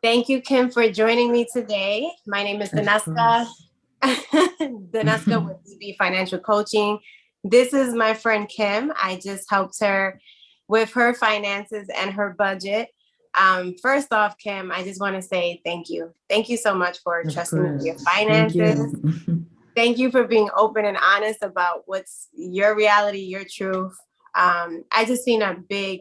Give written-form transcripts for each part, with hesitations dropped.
Thank you, Kim, for joining me today. My name is Daneska. Daneska with DB Financial Coaching. This is my friend Kim. I just helped her with her finances and her budget. First off, Kim, I just want to say thank you. Thank you so much for trusting me with your Thank finances. you. Thank you for being open and honest about what's your reality, your truth. I just seen a big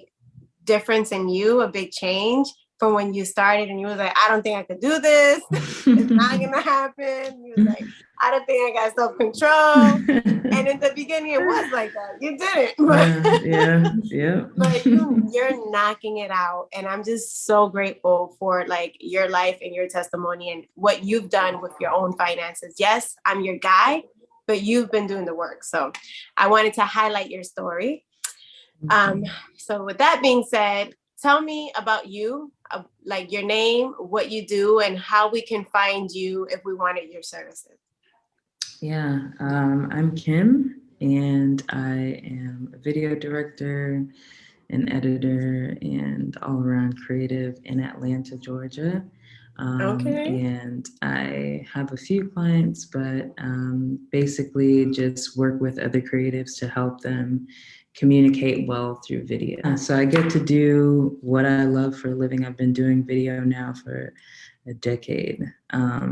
difference in you, a big change from when you started and you was like, I don't think I could do this. It's not gonna happen. You was like, I don't think I got self-control. And in the beginning it was like that. You didn't. Yeah. But you're knocking it out. And I'm just so grateful for like your life and your testimony and what you've done with your own finances. Yes, I'm your guy, but you've been doing the work. So I wanted to highlight your story. So with that being said, tell me about you, like your name, what you do, and how we can find you if we wanted your services. Yeah, I'm Kim, and I am a video director, an editor, and all-around creative in Atlanta, Georgia. Okay. And I have a few clients, but basically just work with other creatives to help them communicate well through video. So I get to do what I love for a living. I've been doing video now for a decade.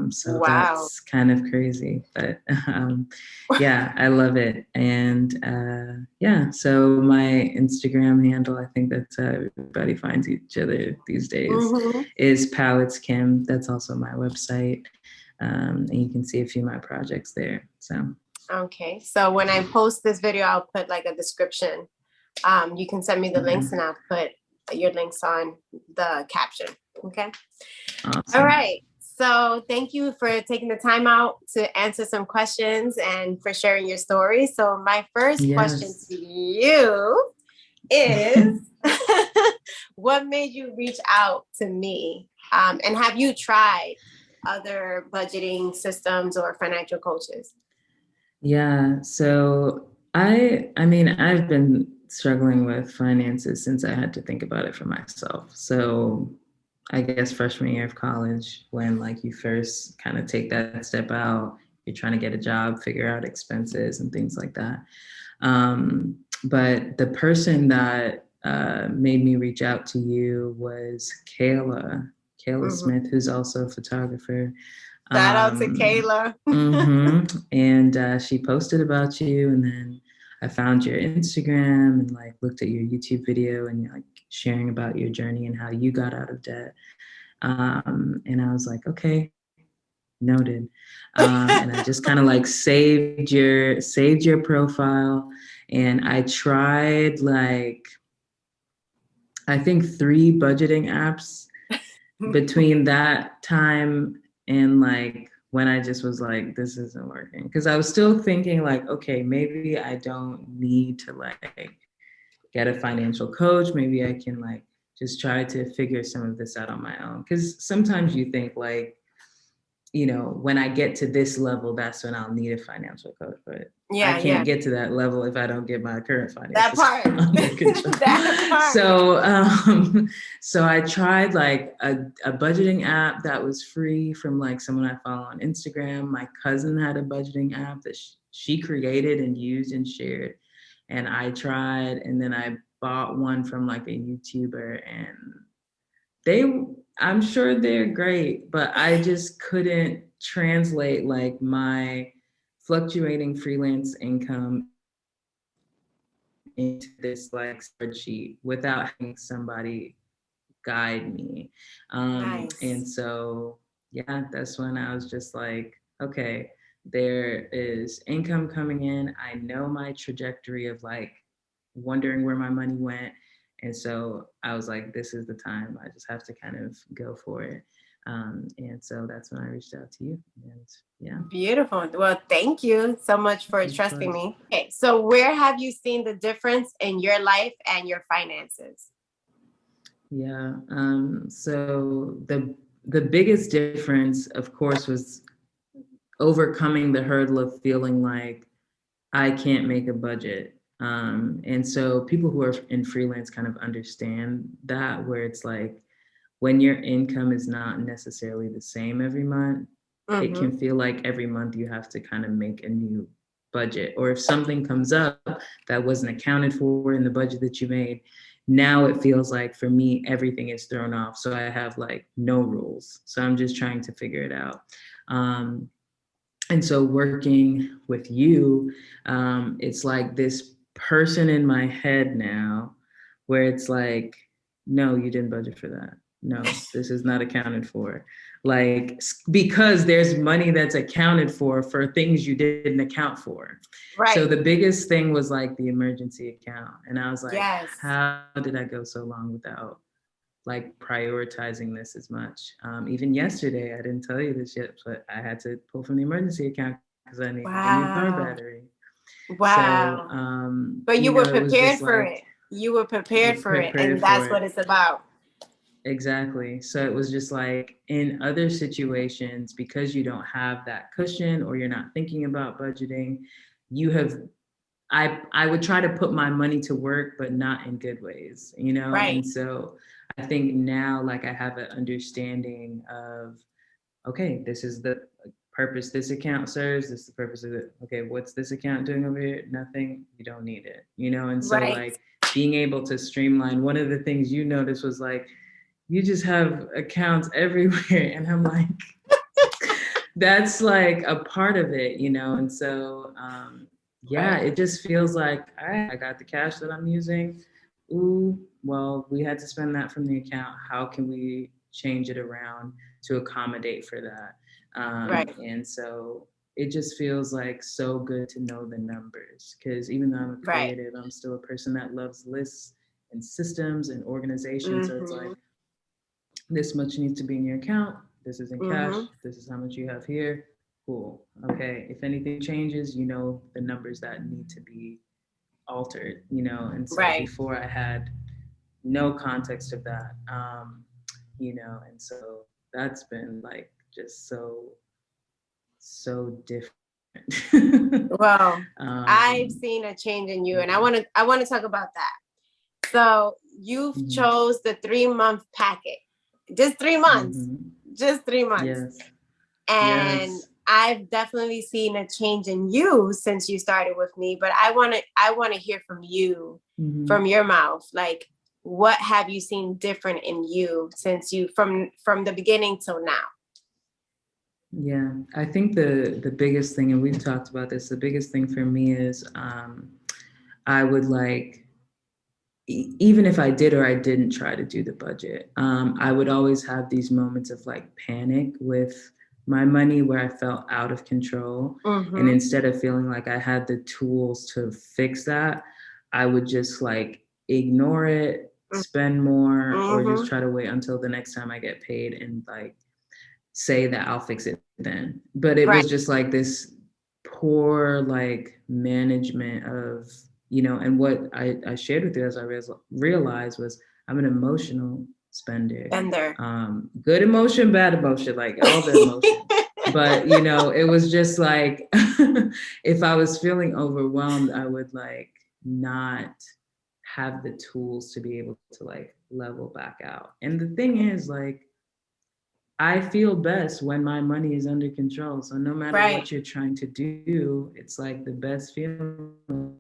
So Wow. that's kind of crazy, but yeah, I love it. And yeah, so my Instagram handle, I think that's how everybody finds each other these days, is Palettes Kim. That's also my website. And you can see a few of my projects there. So Okay. So when I post this video, I'll put like a description. You can send me the links and I'll put your links on the caption. Okay. Awesome. All right. So thank you for taking the time out to answer some questions and for sharing your story. So my first question to you is, what made you reach out to me? And have you tried other budgeting systems or financial coaches? Yeah. So I mean, I've been struggling with finances since I had to think about it for myself. So I guess freshman year of college, when like you first kind of take that step out, you're trying to get a job, figure out expenses and things like that. But the person that made me reach out to you was Kayla Smith, who's also a photographer. Shout out to Kayla. And she posted about you, and then I found your Instagram and like looked at your YouTube video and you're like sharing about your journey and how you got out of debt. And I was like, okay, noted. And I just kind of like saved your profile, and I tried like I think 3 budgeting apps between that time and like when I just was like, this isn't working. Because I was still thinking like, okay, maybe I don't need to like get a financial coach. Maybe I can like just try to figure some of this out on my own. Because sometimes you think like, you know, when I get to this level, that's when I'll need a financial coach. But I can't get to that level if I don't get my current finances under control. So I tried like a budgeting app that was free from like someone I follow on Instagram. My cousin had a budgeting app that she created and used and shared. And I tried, and then I bought one from like a YouTuber, and I'm sure they're great, but I just couldn't translate like my fluctuating freelance income into this like spreadsheet without having somebody guide me. And so, yeah, that's when I was just like, okay, there is income coming in. I know my trajectory of like wondering where my money went. And so I was like, this is the time. I just have to kind of go for it. And so that's when I reached out to you. And yeah. Beautiful. Well, thank you so much for trusting me. Okay, so where have you seen the difference in your life and your finances? Yeah. So the biggest difference, of course, was overcoming the hurdle of feeling like I can't make a budget. And so people who are in freelance kind of understand that, where it's like, when your income is not necessarily the same every month, it can feel like every month you have to kind of make a new budget. Or if something comes up that wasn't accounted for in the budget that you made, now it feels like for me, everything is thrown off. So I have like no rules. So I'm just trying to figure it out. Um, and so working with you, it's like this person in my head now where it's like, no, you didn't budget for that. No, this is not accounted for. Like, because there's money that's accounted for things you didn't account for. So Right. the biggest thing was like the emergency account. And I was like, Yes. how did I go so long without like prioritizing this as much? Even yesterday, I didn't tell you this yet, but I had to pull from the emergency account because I needed a new car Wow. battery. So, Wow. But you were it was prepared just for like, it. You were prepared for it. prepared And for that's what it. it's about. Exactly. So it was just like in other situations, because you don't have that cushion or you're not thinking about budgeting, you have I would try to put my money to work, but not in good ways, you know? Right. And so I think now like I have an understanding of, okay, this is the purpose this account serves, this is the purpose of it. Okay, what's this account doing over here? Nothing, you don't need it, you know? And so Right. like being able to streamline, one of the things you noticed was like, you just have accounts everywhere. And I'm like, that's like a part of it, you know? And so, yeah, Right. it just feels like, all right, I got the cash that I'm using. Ooh, well, we had to spend that from the account. How can we change it around to accommodate for that? Right. And so it just feels like so good to know the numbers, because even though I'm a Right. creative, I'm still a person that loves lists and systems and organization. So it's like, Mm-hmm. this much needs to be in your account. This is in cash. Mm-hmm. This is how much you have here. Cool. Okay. If anything changes, you know the numbers that need to be altered, you know. And so Right. before I had no context of that, and so that's been like just so different. Well, I've um, seen a change in you, and yeah. I want to talk about that. So you've Mm-hmm. chose the 3 month packet, just 3 months, Mm-hmm. just 3 months. Yes. And Yes. I've definitely seen a change in you since you started with me, but I want to hear from you, Mm-hmm. from your mouth. Like, what have you seen different in you since you from the beginning till now? Yeah, I think the biggest thing, and we've talked about this, the biggest thing for me is I would like, even if I did or I didn't try to do the budget, I would always have these moments of like panic with my money where I felt out of control. And Mm-hmm. instead of feeling like I had the tools to fix that, I would just like ignore it, spend more, or just Mm-hmm. try to wait until the next time I get paid and like say that I'll fix it then. But it Right. was just like this poor like management of, and what I shared with you as I realized was I'm an emotional spender. Bender. Good emotion, bad emotion, like all the emotions. But it was just like if I was feeling overwhelmed, I would like not have the tools to be able to like level back out. And the thing is, like, I feel best when my money is under control. So no matter Right. what you're trying to do, it's like the best feeling when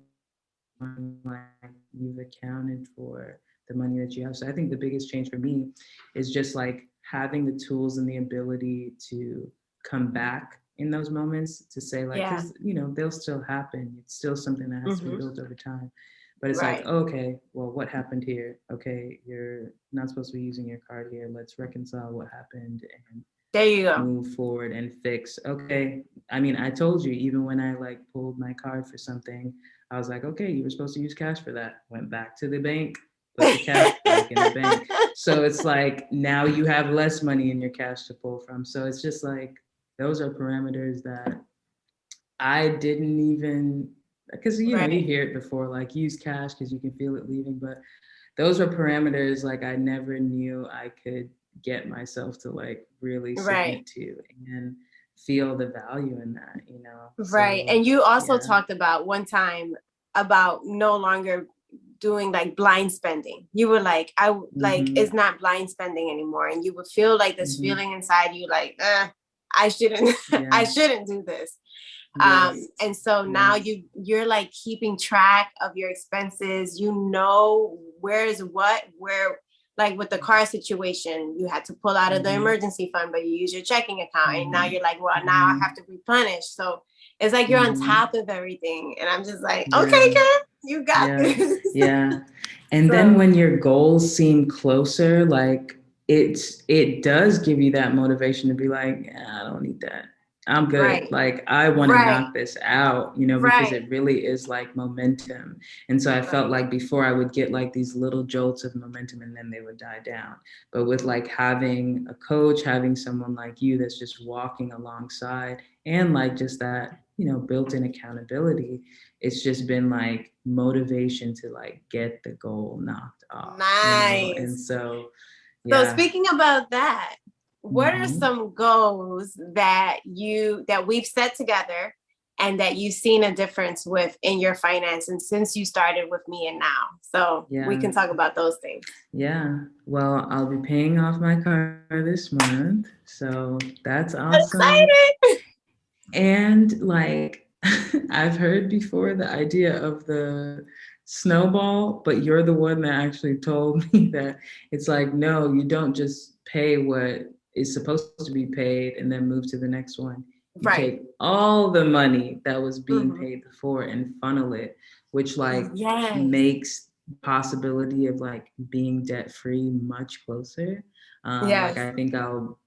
like you've accounted for the money that you have. So I think the biggest change for me is just like having the tools and the ability to come back in those moments to say like, Yeah. because they'll still happen. It's still something that has to be Mm-hmm. built over time. But it's like, Right. okay, well, what happened here? Okay, you're not supposed to be using your card here. Let's reconcile what happened and There you go. move forward and fix. Okay, I mean, I told you, even when I like pulled my card for something, I was like, okay, you were supposed to use cash for that. Went back to the bank, put the cash back in the bank. So it's like now you have less money in your cash to pull from. So it's just like those are parameters that I didn't even, because you Right. hear it before, like use cash because you can feel it leaving. But those are parameters like I never knew I could get myself to like really Right. submit to and feel the value in that. Right. So And you also yeah. talked about one time about no longer doing like blind spending. You were like, like, it's not blind spending anymore. And you would feel like this feeling inside you, like, I shouldn't, I shouldn't do this. And so now you're like keeping track of your expenses, you know, where's what, where, like with the car situation, you had to pull out of the emergency fund, but you use your checking account. And now you're like, well, now I have to replenish. So it's like you're on top of everything. And I'm just like, okay, Kim, you got this. Yeah. And then when your goals seem closer, like it does give you that motivation to be like, I don't need that. I'm good. Right. Like I want to knock this out, you know, because it really is like momentum. And so I felt like before I would get like these little jolts of momentum and then they would die down. But with like having a coach, having someone like you that's just walking alongside and like just that, you know, built-in accountability, it's just been like motivation to like get the goal knocked off. Nice. You know? And so, so speaking about that, what are some goals that we've set together and that you've seen a difference with in your finances since you started with me and now? So we can talk about those things. Yeah. Well, I'll be paying off my car this month. So that's awesome. I'm excited. And like, I've heard before the idea of the snowball, but you're the one that actually told me that it's like, no, you don't just pay what is supposed to be paid and then move to the next one. You take all the money that was being paid before and funnel it, which like makes the possibility of like being debt free much closer. Like I think I'll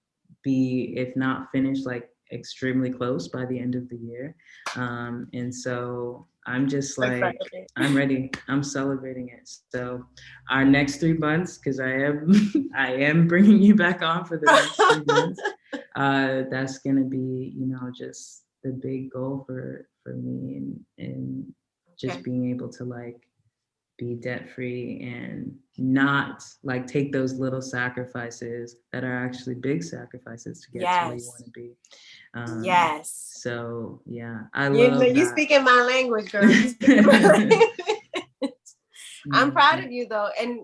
be, if not finished, like extremely close by the end of the year. And so I'm just like, I'm ready. I'm celebrating it. So our next 3 months, because I am bringing you back on for the next 3 months. That's gonna be, you know, just the big goal for me, and just being able to like be debt free and not like take those little sacrifices that are actually big sacrifices to get to where you want to be. So yeah, I love that. You speaking my language, girl. You speaking my language. I'm proud of you though, and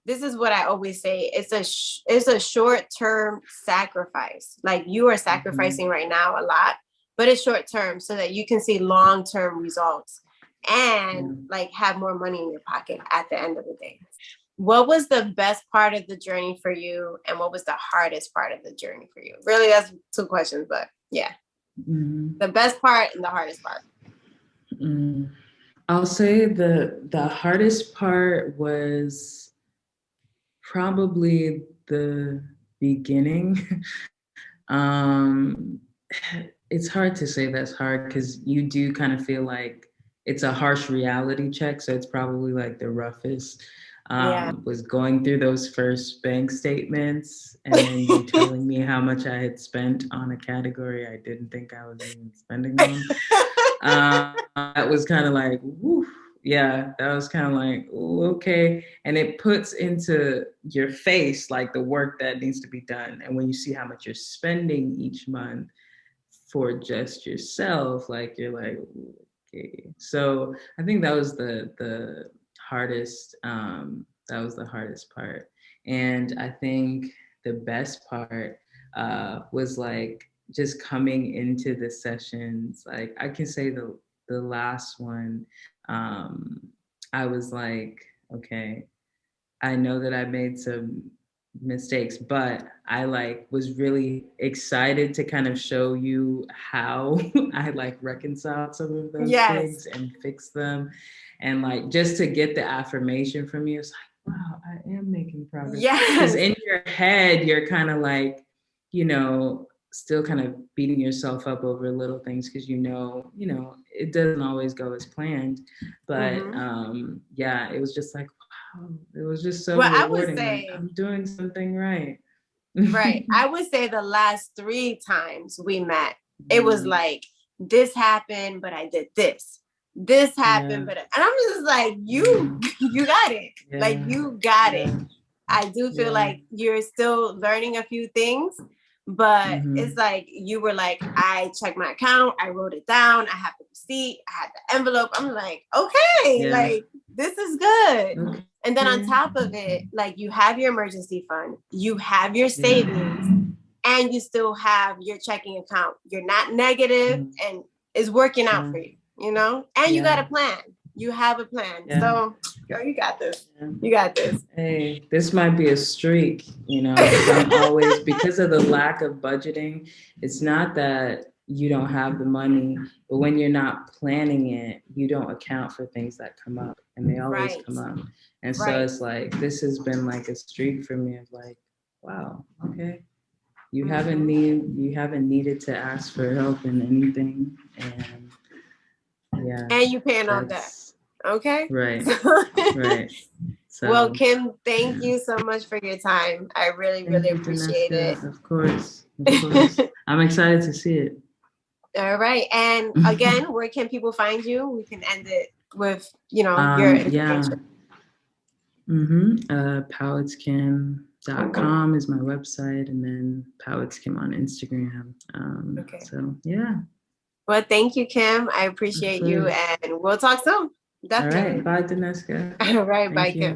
this is what I always say: it's a short-term sacrifice. Like you are sacrificing right now a lot, but it's short-term so that you can see long-term results and like have more money in your pocket at the end of the day. What was the best part of the journey for you, and what was the hardest part of the journey for you? Really, that's 2 questions, but yeah. The best part and the hardest part. I'll say the hardest part was probably the beginning. It's hard to say that's hard because you do kind of feel like it's a harsh reality check. So it's probably like the roughest. Was going through those first bank statements and then you telling me how much I had spent on a category I didn't think I was even spending on. That was kind of like, woof. Yeah, that was kind of like, ooh, okay. And it puts into your face like the work that needs to be done. And when you see how much you're spending each month for just yourself, like you're like, okay. So I think that was the hardest. That was the hardest part. And I think the best part was like just coming into the sessions. Like I can say the last one, I was like, okay, I know that I made some mistakes, but I like was really excited to kind of show you how I like reconciled some of those things and fix them. And like just to get the affirmation from you, it's like, wow, I am making progress. Because in your head, you're kind of like, you know, still kind of beating yourself up over little things because you know, it doesn't always go as planned. But yeah, it was just like, wow, it was just so rewarding. I would say, like, I'm doing something right. Right. I would say the last 3 times we met, it was like, this happened, but I did this. This happened, but and I'm just like, you got it. Like you got it. I do feel like you're still learning a few things, But it's like, you were like, I checked my account, I wrote it down, I have the receipt, I had the envelope. I'm like, okay, like this is good. Okay. And then on top of it, like, you have your emergency fund, you have your savings, and you still have your checking account. You're not negative, and it's working out for you, you know? And you got a plan. You have a plan. So, girl, you got this. You got this. Hey, this might be a streak, you know, because I'm always, because of the lack of budgeting, it's not that you don't have the money, but when you're not planning it, you don't account for things that come up, and they always come up. And so it's like, this has been like a streak for me of like, wow, okay. You haven't needed to ask for help in anything. And and you paying off that. Okay. Right. Right. So, well, Kim, thank you so much for your time. I really appreciate it. Of course. Of course. I'm excited to see it. All right. And again, where can people find you? We can end it with, you know, your information. PowetsKim.com is my website, and then PowetsKim on Instagram. Okay. So yeah. Well, thank you, Kim. I appreciate you, and we'll talk soon. Definitely. All right. Bye, Daneska. All right. Bye, Kim.